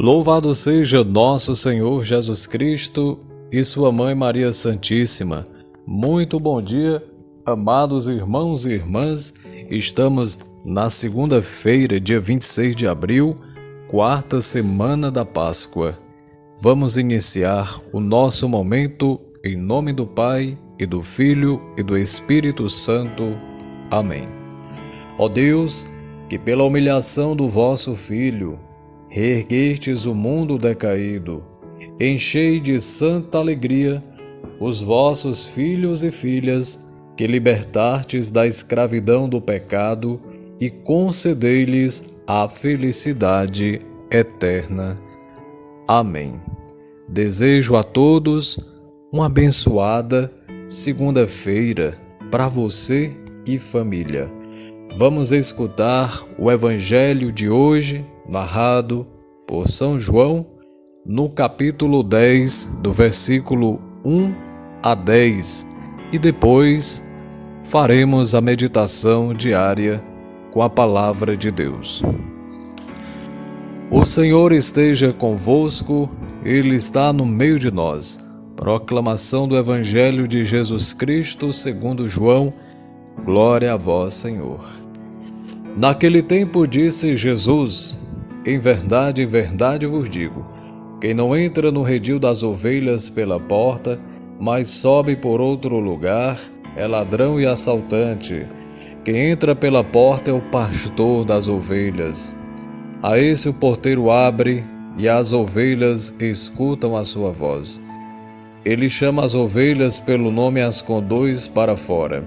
Louvado seja nosso Senhor Jesus Cristo e sua Mãe Maria Santíssima. Muito bom dia, amados irmãos e irmãs. Estamos na segunda-feira, dia 26 de abril, quarta semana da Páscoa. Vamos iniciar o nosso momento em nome do Pai, e do Filho, e do Espírito Santo. Amém. Ó Deus, que pela humilhação do vosso Filho, reerguestes o mundo decaído, enchei de santa alegria os vossos filhos e filhas, que libertastes da escravidão do pecado e concedei-lhes a felicidade eterna. Amém. Desejo a todos uma abençoada segunda-feira para você e família. Vamos escutar o Evangelho de hoje, narrado por São João, no capítulo 10, do versículo 1 a 10, e depois faremos a meditação diária com a Palavra de Deus. O Senhor esteja convosco, Ele está no meio de nós. Proclamação do Evangelho de Jesus Cristo segundo João. Glória a vós, Senhor. Naquele tempo disse Jesus: em verdade vos digo, quem não entra no redil das ovelhas pela porta, mas sobe por outro lugar, é ladrão e assaltante. Quem entra pela porta é o pastor das ovelhas. A esse o porteiro abre, e as ovelhas escutam a sua voz. Ele chama as ovelhas pelo nome e as conduz para fora.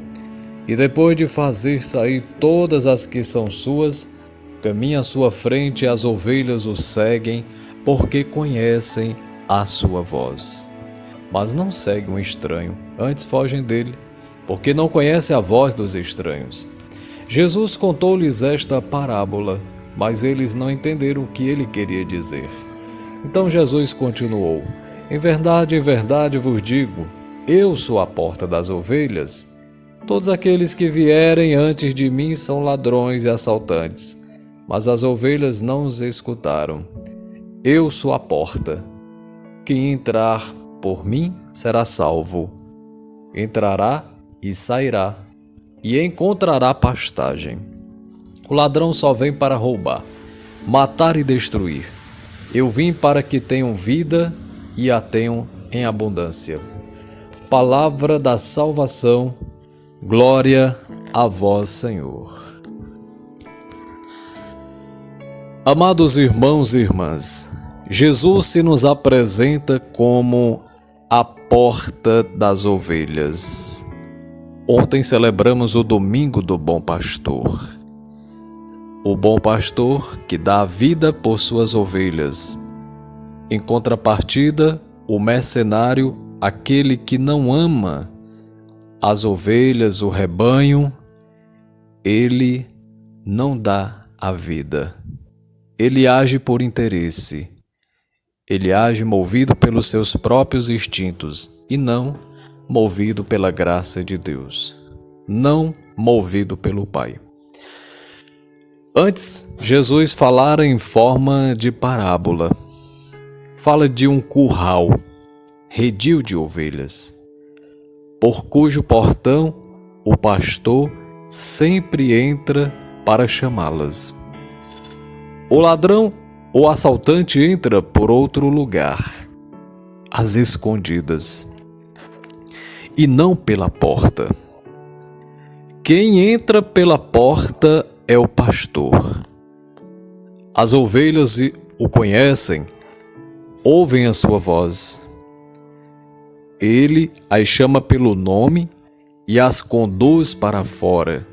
E depois de fazer sair todas as que são suas, caminha à sua frente e as ovelhas o seguem, porque conhecem a sua voz. Mas não seguem um estranho, antes fogem dele, porque não conhecem a voz dos estranhos. Jesus contou-lhes esta parábola, mas eles não entenderam o que ele queria dizer. Então Jesus continuou: em verdade vos digo, eu sou a porta das ovelhas. Todos aqueles que vierem antes de mim são ladrões e assaltantes, mas as ovelhas não os escutaram. Eu sou a porta. Quem entrar por mim será salvo. Entrará e sairá, e encontrará pastagem. O ladrão só vem para roubar, matar e destruir. Eu vim para que tenham vida e a tenham em abundância. Palavra da salvação. Glória a vós, Senhor. Amados irmãos e irmãs, Jesus se nos apresenta como a porta das ovelhas. Ontem celebramos o Domingo do Bom Pastor. O bom pastor que dá a vida por suas ovelhas. Em contrapartida, o mercenário, aquele que não ama as ovelhas, o rebanho, ele não dá a vida. Ele age por interesse. Ele age movido pelos seus próprios instintos e não movido pela graça de Deus. Não movido pelo Pai. Antes, Jesus falara em forma de parábola. Fala de um curral, redil de ovelhas, por cujo portão o pastor sempre entra para chamá-las. O ladrão ou assaltante entra por outro lugar, às escondidas, e não pela porta. Quem entra pela porta é o pastor. As ovelhas o conhecem, ouvem a sua voz. Ele as chama pelo nome e as conduz para fora.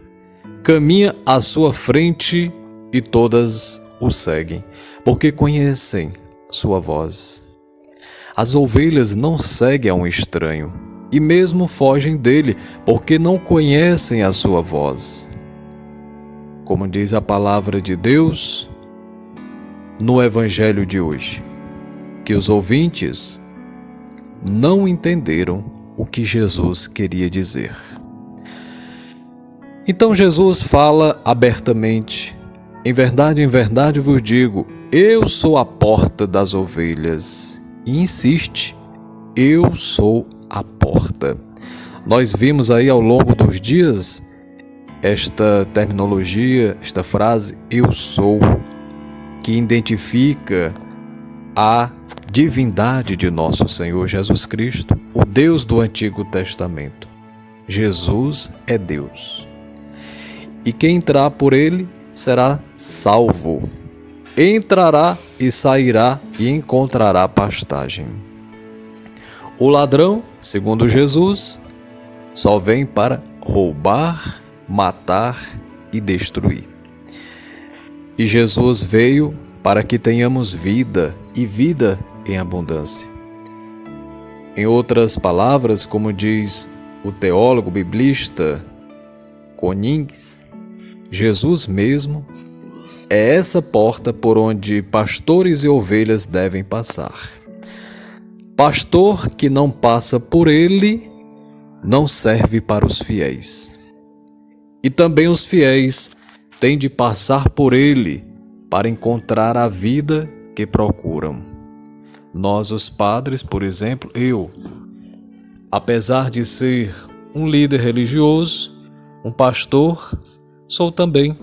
Caminha à sua frente e todas o seguem, porque conhecem sua voz. As ovelhas não seguem a um estranho e mesmo fogem dele, porque não conhecem a sua voz. Como diz a palavra de Deus no Evangelho de hoje, que os ouvintes não entenderam o que Jesus queria dizer. Então Jesus fala abertamente: em verdade vos digo, eu sou a porta das ovelhas. E insiste, eu sou a porta. Nós vimos aí ao longo dos dias esta terminologia, esta frase, eu sou, que identifica a divindade de nosso Senhor Jesus Cristo, o Deus do Antigo Testamento. Jesus é Deus. E quem entrar por ele será salvo. Entrará e sairá e encontrará pastagem. O ladrão, segundo Jesus, só vem para roubar, matar e destruir. E Jesus veio para que tenhamos vida e vida em abundância. Em outras palavras, como diz o teólogo biblista Konings, Jesus mesmo é essa porta por onde pastores e ovelhas devem passar. Pastor que não passa por ele não serve para os fiéis. E também os fiéis têm de passar por ele para encontrar a vida que procuram. Nós, os padres, por exemplo, apesar de ser um líder religioso, um pastor, sou também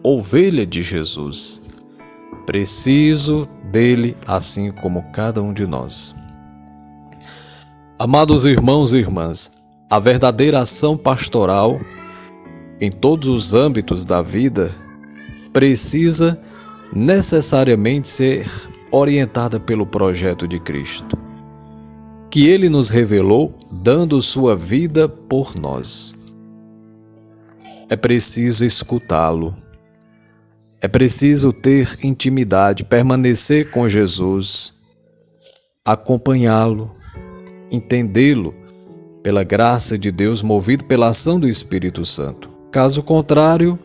ovelha de Jesus. Preciso dele assim como cada um de nós. Amados irmãos e irmãs, a verdadeira ação pastoral em todos os âmbitos da vida precisa necessariamente ser orientada pelo projeto de Cristo, que ele nos revelou dando sua vida por nós. É preciso escutá-lo. É preciso ter intimidade, permanecer com Jesus, acompanhá-lo, entendê-lo pela graça de Deus, movido pela ação do Espírito Santo. Caso contrário,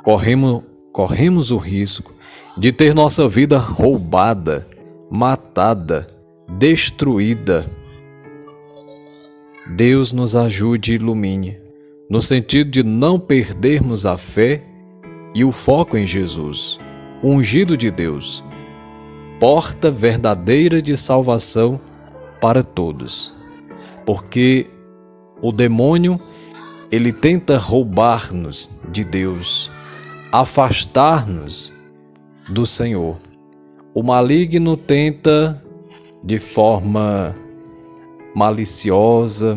corremos o risco de ter nossa vida roubada, matada, destruída. Deus nos ajude e ilumine, no sentido de não perdermos a fé e o foco em Jesus, o ungido de Deus, porta verdadeira de salvação para todos. Porque o demônio, ele tenta roubar-nos de Deus, afastar-nos do Senhor. O maligno tenta, de forma maliciosa,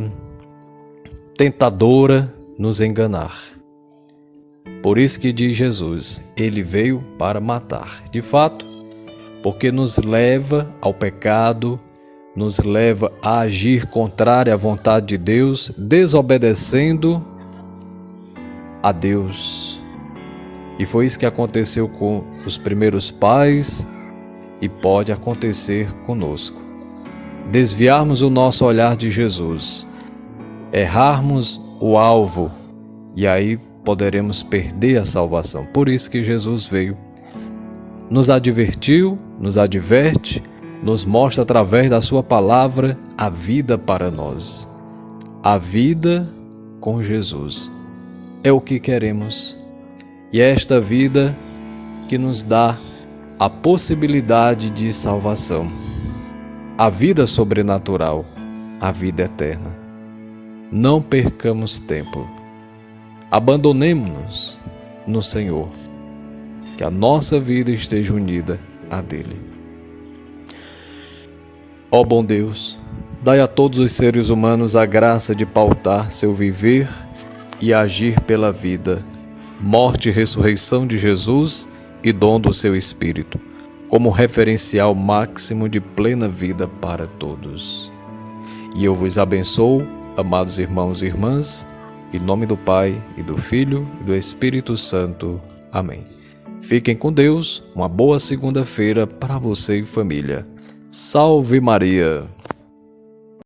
tentadora, nos enganar. Por isso que diz Jesus, ele veio para matar. De fato, porque nos leva ao pecado, nos leva a agir contrário à vontade de Deus, desobedecendo a Deus. E foi isso que aconteceu com os primeiros pais e pode acontecer conosco. Desviarmos o nosso olhar de Jesus, errarmos o alvo e aí poderemos perder a salvação. Por isso que Jesus veio, nos advertiu, nos adverte, nos mostra através da sua palavra a vida para nós. A vida com Jesus é o que queremos. E é esta vida que nos dá a possibilidade de salvação. A vida sobrenatural, a vida eterna. Não percamos tempo. Abandonemo-nos no Senhor. Que a nossa vida esteja unida à dele. Ó bom Deus, dai a todos os seres humanos a graça de pautar seu viver e agir pela vida, morte e ressurreição de Jesus e dom do seu Espírito, como referencial máximo de plena vida para todos. E eu vos abençoo, amados irmãos e irmãs, em nome do Pai, e do Filho, e do Espírito Santo. Amém. Fiquem com Deus, uma boa segunda-feira para você e família. Salve Maria!